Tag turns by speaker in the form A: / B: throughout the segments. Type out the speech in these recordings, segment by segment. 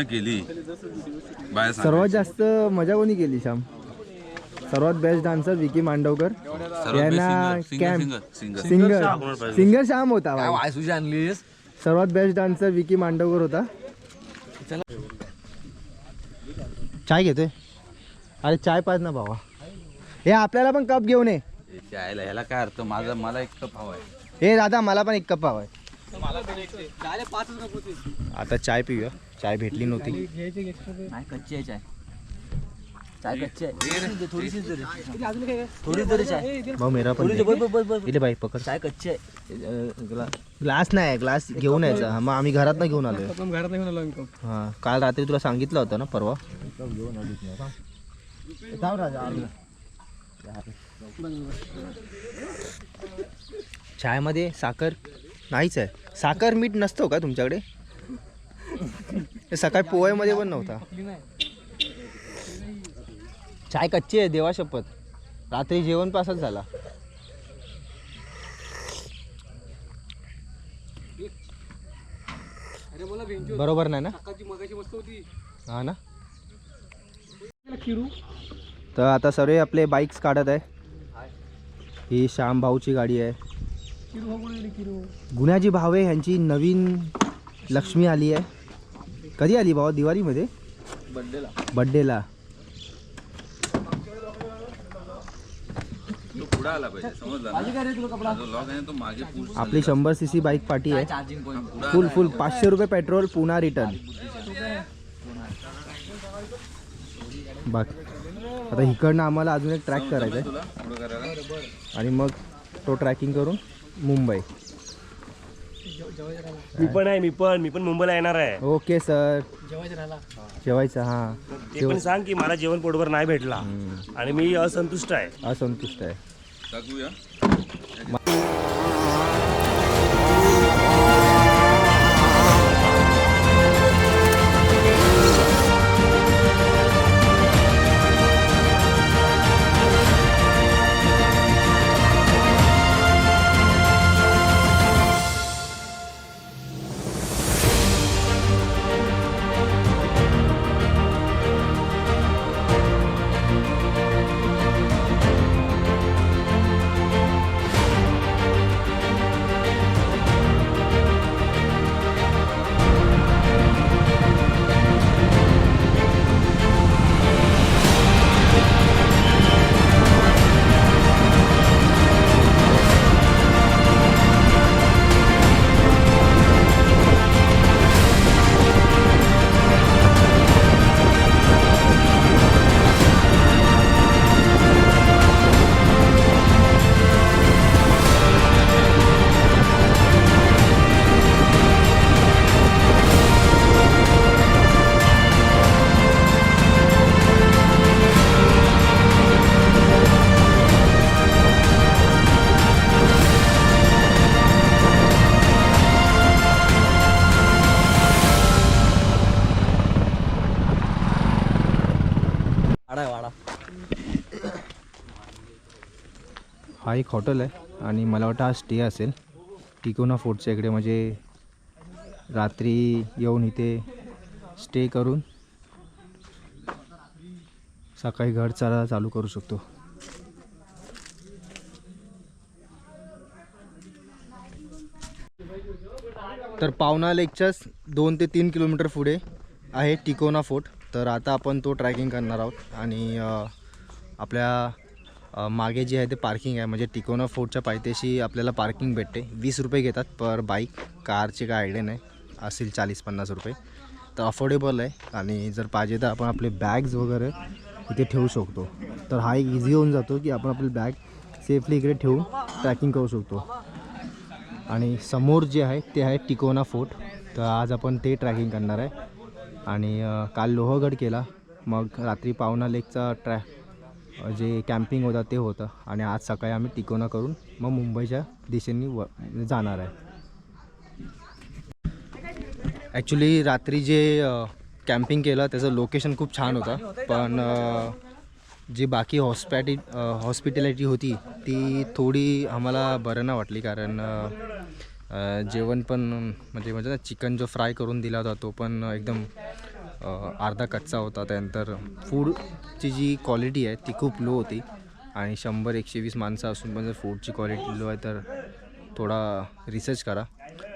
A: केली
B: सर्वात जास्त मजा कोणी केली श्याम? सर्वात बेस्ट डान्सर विकी मांडवकर यांना सिंगर श्याम होता. सर्वात बेस्ट डान्सर विकी मांडवकर होता. चाय घेतोय? अरे चाय पाच ना भावा. हे आपल्याला पण कप घेऊन ये.
A: चायला ह्याला काय अर्थ? मला एक कप हवाय.
B: हे दादा मला पण एक कप हवाय. आता चाय पिऊया. चाय भेटली नव्हती.
C: कच्ची आहे चाय. चाय कच्ची आहे. थोडी तरी चाय
B: भाऊ मेरा पण इथे बाई पकड.
C: चाय कच्ची आहे.
B: ग्लास नाही, ग्लास घेऊन यायचा. मग आम्ही घरात नाही घेऊन आलोय. हा काल रात्री तुला सांगितलं होतं ना परवा. चाय मध्ये साखर नाहीच आहे. साखर मीठ नसतो का तुमच्याकडे? सकाळी पोह्यामध्ये पण नव्हता. चाय कच्ची आहे देवा शपथ. रात्री जेवण पासच झाला. बरोबर नाही ना? हा ना. तर आता सर्व आपले बाईक्स काढत आहे. ही श्याम भाऊची गाडी आहे. गुन्ह्याची भावे ह्यांची नवीन लक्ष्मी आली आहे. कधी आली भावा? दिवाळीमध्ये बड्डेला. आपली 100 cc बाईक पार्टी आहे. फुल 500 रुपये पेट्रोल पुन्हा रिटर्न. बाकी आता इकडनं आम्हाला अजून एक ट्रॅक करायचा आहे आणि मग तो ट्रॅकिंग करून मुंबई.
D: मी पण मुंबईला येणार आहे.
B: Okay sir. जेवायचं. हा
D: ते पण सांग की मला जेवण पोटभर नाही भेटला आणि मी असंतुष्ट आहे.
B: हा एक हॉटेल आहे आणि मला वाटतं हा स्टे असेल टिकोना फोर्टच्या इकडे. म्हणजे रात्री येऊन इथे स्टे करून सकाळी घर चालू करू शकतो. तर पावना लेकच्याच 2 ते 3 किलोमीटर पुढे आहे टिकोना फोर्ट. तर आता आपण तो ट्रॅकिंग करणार आहोत आणि आपल्या मागे जे आहे ते पार्किंग आहे. म्हणजे टिकोना फोर्टच्या पायथ्याशी आपल्याला पार्किंग भेटते. 20 रुपये घेतात पर बाईक. कारचे काय आयडिया नाही, असेल 40-50 रुपये. तर अफोर्डेबल आहे आणि जर पाहिजे तर आपण आपले बॅग्स वगैरे इथे ठेवू शकतो. तर हा एक इझी होऊन जातो की आपण आपली बॅग सेफली इकडे ठेवून ट्रॅकिंग करू शकतो. आणि समोर जे आहे ते आहे टिकोना फोर्ट. तर आज आपण ते ट्रॅकिंग करणार आहे. आणि काल लोहगड केला, मग रात्री पावना लेकचा जे कॅम्पिंग होता ते होतं आणि आज सकाळी आम्ही टिकोना करून मग मुंबईच्या दिशेने जाणार आहे. ॲक्च्युली रात्री जे कॅम्पिंग केलं त्याचं लोकेशन खूप छान होतं, पण जी बाकी हॉस्पिटॅलिटी होती ती थोडी आम्हाला बरं नाही वाटली. कारण जेवण पण म्हणजे ना चिकन जो फ्राय करून दिला होता तो पण एकदम अर्धा कच्चा होता. त्यानंतर फूडची जी क्वालिटी आहे ती खूप लो होती आणि 100-120 माणसं असून पण जर फूडची क्वालिटी लो आहे तर थोडा रिसर्च करा.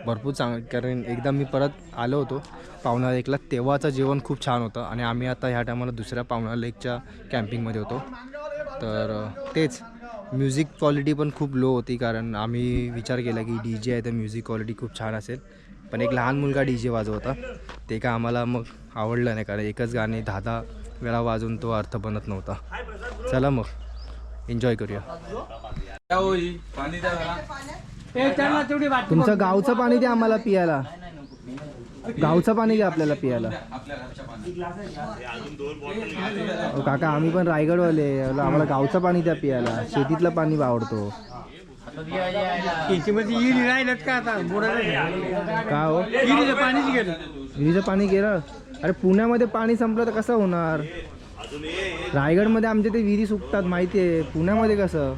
B: भरपूर कारण एकदा मी परत आलो होतो पावना लेकला, तेव्हाचं जेवण खूप छान होतं आणि आम्ही आता ह्या टायमाला दुसऱ्या पावना लेकच्या कॅम्पिंगमध्ये होतो. तर तेच म्युझिक क्वालिटी पण खूप लो होती, कारण आम्ही विचार केला की DJ आहे तर म्युझिक क्वालिटी खूप छान असेल, पण एक लहान मुलगा DJ वाजवता ते का आम्हाला मग आवडलं नाही, कारण एकच गाणे 10 वेळा वाजवून तो अर्थ बनत नव्हता. चला मग एन्जॉय करूया.
A: पाणी द्या.
B: तुमचं गावचं पाणी द्या आम्हाला पियाला, गावचं पाणी द्या आपल्याला पियाला. काका आम्ही पण रायगडवाले, आम्हाला गावचं पाणी द्या पियाला, शेतीतलं पाणी आवडतो. का हो विहिरीचं पाणी गेलं? अरे पुण्यामध्ये पाणी संपलं तर कसं होणार? रायगडमध्ये आमचे ते विहिरी सुकतात माहिती आहे, पुण्यामध्ये कसं?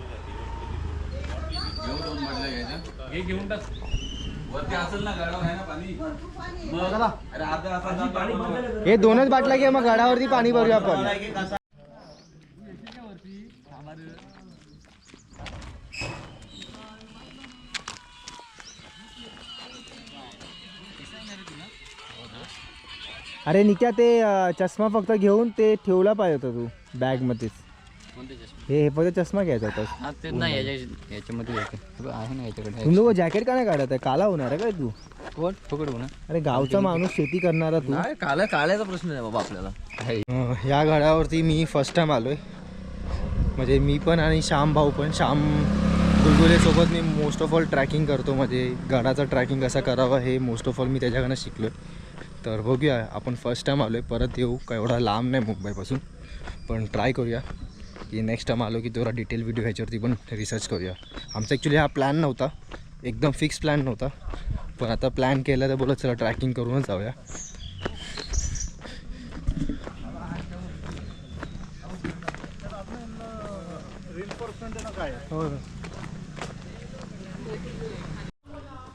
B: हे 2च बाटल्या घे, मग गडावरती पाणी भरूया आपण. अरे निक्या ते चष्मा फक्त घेऊन ते ठेवला पाहिजे होता तू बॅगमध्येच. हे फक्त चष्मा घ्यायचा होता.
C: ते नाही याच्यामध्ये आहे ना याच्याकडे.
B: तुम लोक जॅकेट का नाही काढत आहे? काला होणार आहे काय तू?
C: कोण फुकट होणार?
B: अरे गावचा माणूस शेती करणारा तू.
C: काळ्याचा प्रश्न नाही बाबा आपल्याला.
B: ह्या गडावरती मी फर्स्ट टाइम आलोय, म्हणजे मी पण आणि श्याम भाऊ पण. श्याम गुलगुलेसोबत मी मोस्ट ऑफ ऑल ट्रॅकिंग करतो, म्हणजे गडाचं ट्रॅकिंग कसं करावं हे मोस्ट ऑफ ऑल मी त्याच्याकडनं शिकलो आहे. तर बघूया, आपण फर्स्ट टाइम आलो आहे, परत येऊ का एवढा लांब नाही मुंबईपासून, पण ट्राय करूया की नेक्स्ट टाइम आलो की थोडा डिटेल व्हिडिओ ह्याच्यावरती पण रिसर्च करूया. आमचा ॲक्च्युली हा प्लॅन नव्हता, एकदम फिक्स प्लॅन नव्हता, पण आता प्लॅन केला तर बोला चला ट्रॅकिंग करूनच जाऊया.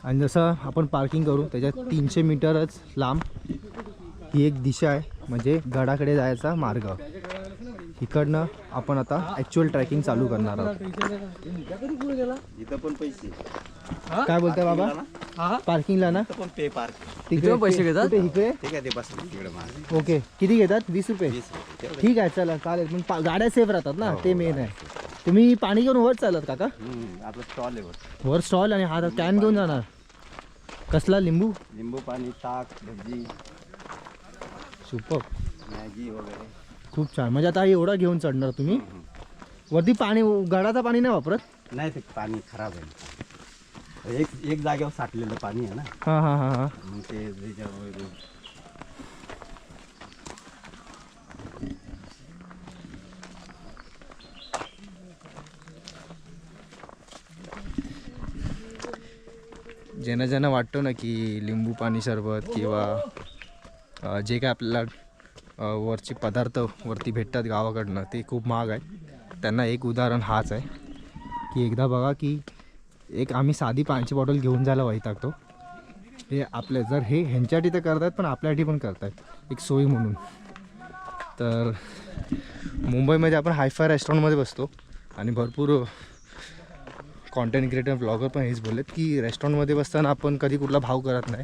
B: आणि जसं आपण पार्किंग करू त्याच्यात 300 मीटरच लांब ही एक दिशा आहे, म्हणजे गडाकडे जायचा मार्ग. इकडनं आपण आता ॲक्च्युअल ट्रॅकिंग चालू करणार आहोत.
A: इथं पण पैसे
B: काय बोलताय बाबा? पार्किंगला ना तिकडे
C: पैसे घेतात?
B: इकडे
A: ठीक आहे, ते बस तिकडे मागे.
B: ओके. किती घेतात? 20 रुपये. ठीक आहे चला चालेल, पण गाड्या सेफ राहतात ना, ते मेन आहे. तुम्ही पाणी घेऊन वर चालत काका?
A: आपलं स्टॉल आहे
B: वर स्टॉल आणि हा कॅन घेऊन जाणार. कसला? लिंबू
A: पाणी, ताक, भजी,
B: सुपर,
A: मॅगी वगैरे.
B: खूप छान. म्हणजे आता एवढा घेऊन चढणार तुम्ही वरती? पाणी गडाचं पाणी नाही वापरत?
A: नाही, ते पाणी खराब आहे. एक जागेवर साठलेलं पाणी आहे ना.
B: हां हां हां हां.
A: मग ते त्याच्यावर
B: ज्यांना ज्यांना वाटतं ना की लिंबू पाणी सरबत किंवा जे काय आपल्याला वरचे पदार्थ वरती भेटतात गावाकडनं ते खूप महाग आहे, त्यांना एक उदाहरण हाच आहे की एकदा बघा की एक आम्ही साधी पाण्याची बॉटल घेऊन जायला वैतागतो, हे आपले जर हे ह्यांच्यासाठी तर करतात पण आपल्यासाठी पण करतात एक सोयी म्हणून. तर मुंबईमध्ये आपण हायफाय रेस्टॉरंटमध्ये बसतो आणि भरपूर कॉन्टेंट क्रिएटर ब्लॉगर पण हेच बोललेत की रेस्टॉरंटमध्ये बसताना आपण कधी कुठला भाव करत नाही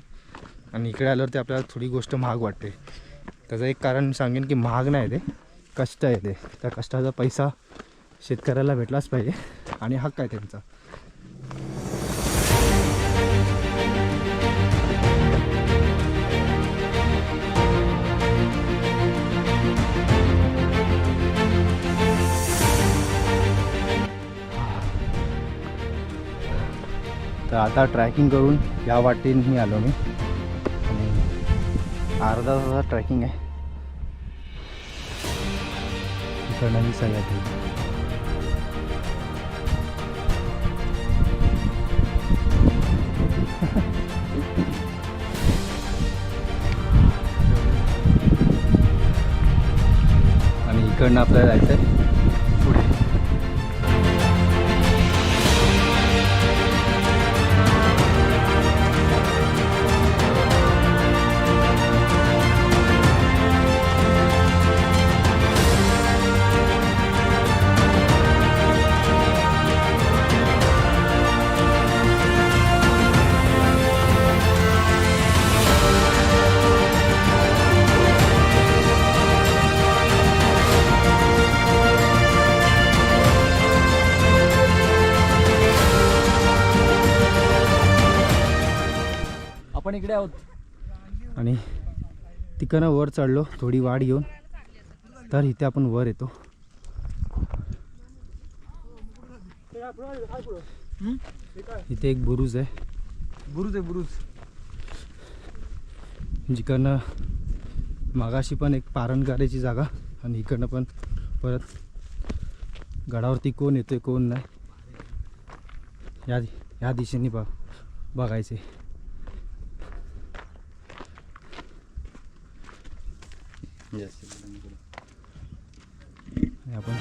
B: आणि इकडे आल्यावर ते आपल्याला थोडी गोष्ट महाग वाटते. त्याचं एक कारण सांगेन की महाग नाही, ते कष्ट आहे, ते त्या कष्टाचा पैसा शेतकऱ्याला भेटलाच पाहिजे आणि हक्क आहे त्यांचा. तर आता ट्रॅकिंग करून या वाटेने मी आलो, मी आणि अर्धा तासाचा ट्रॅकिंग आहे. इकडनं मी सह्याद्री. इकडनं आपल्याला जायचं आहे पुढे.
C: आपण इकडे आहोत.
B: आणि तिकडनं वर चढलो थोडी वाट घेऊन, तर इथे आपण वर येतो. इथे एक बुरुज आहे,
C: बुरुज.
B: जिकडनं मागाशी पण एक पारण करायची जागा, आणि इकडनं पण परत गडावरती कोण येतोय कोण नाही या दिशेने बघायचे. आपण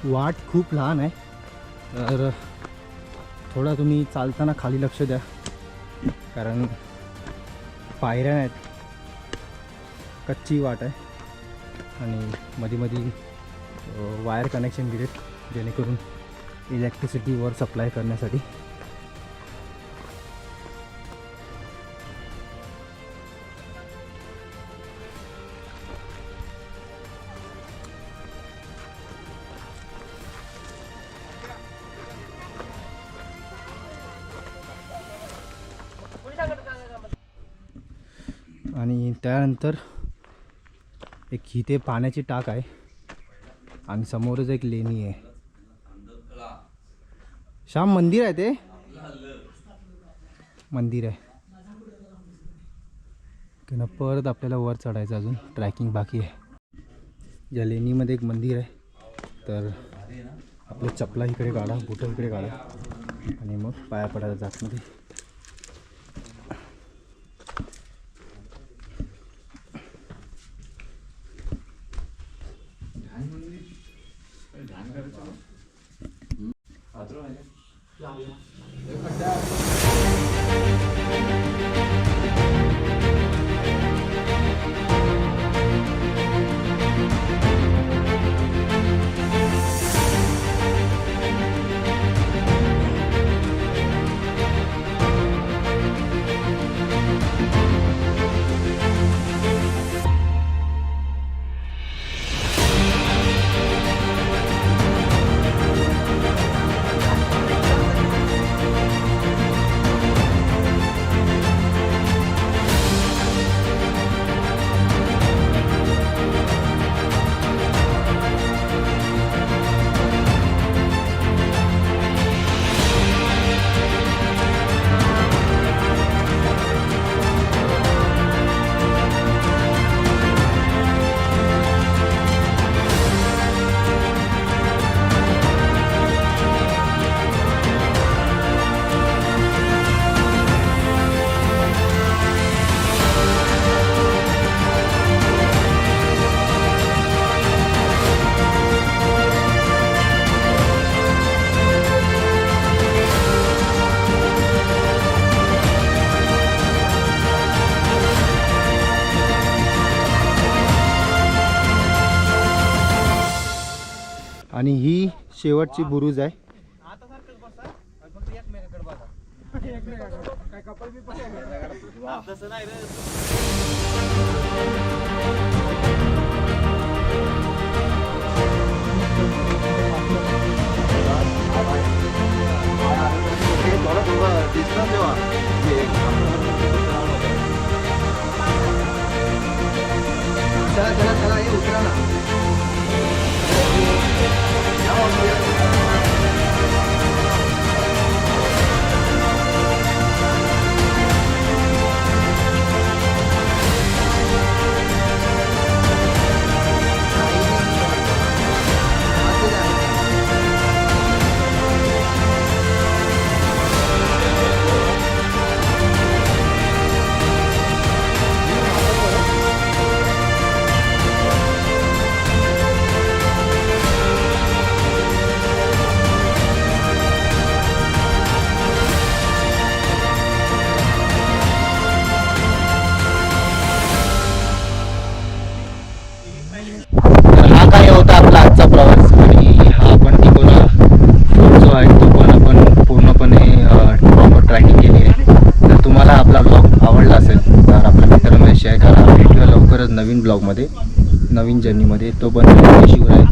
B: वाट खूप लहान आहे, तर थोडा तुम्ही चालताना खाली लक्ष द्या, कारण पायऱ्या आहेत, कच्ची वाट आहे आणि मध्ये वायर कनेक्शन दिलेत जेणेकरून इलेक्ट्रिसिटी वर सप्लाय करण्यासाठी. आणि त्यानंतर एक इथे पाण्याची टाक आहे आणि समोरच एक लेणी आहे. श्याम मंदिर आहे, ते मंदिर आहे. किंवा परत आपल्याला वर चढायचं, अजून ट्रॅकिंग बाकी आहे. या लेणीमध्ये एक मंदिर आहे, तर आपल्या चपला इकडे काढा, बुटं इकडे काढा आणि मग पाया पडायला जात मध्ये. आणि ही शेवटची बुरुज आहे. तर हा काय होता आपला आजचा प्रवास आणि हा आपण टिकोला जो आहे तो पण आपण पूर्णपणे प्रॉपर ट्रॅकिंग केली आहे. तर तुम्हाला आपला ब्लॉग आवडला असेल तर आपल्या मित्रांमध्ये शेअर करा. भेटूया लवकरच नवीन ब्लॉगमध्ये, नवीन जर्नीमध्ये. तो पण शिवराय.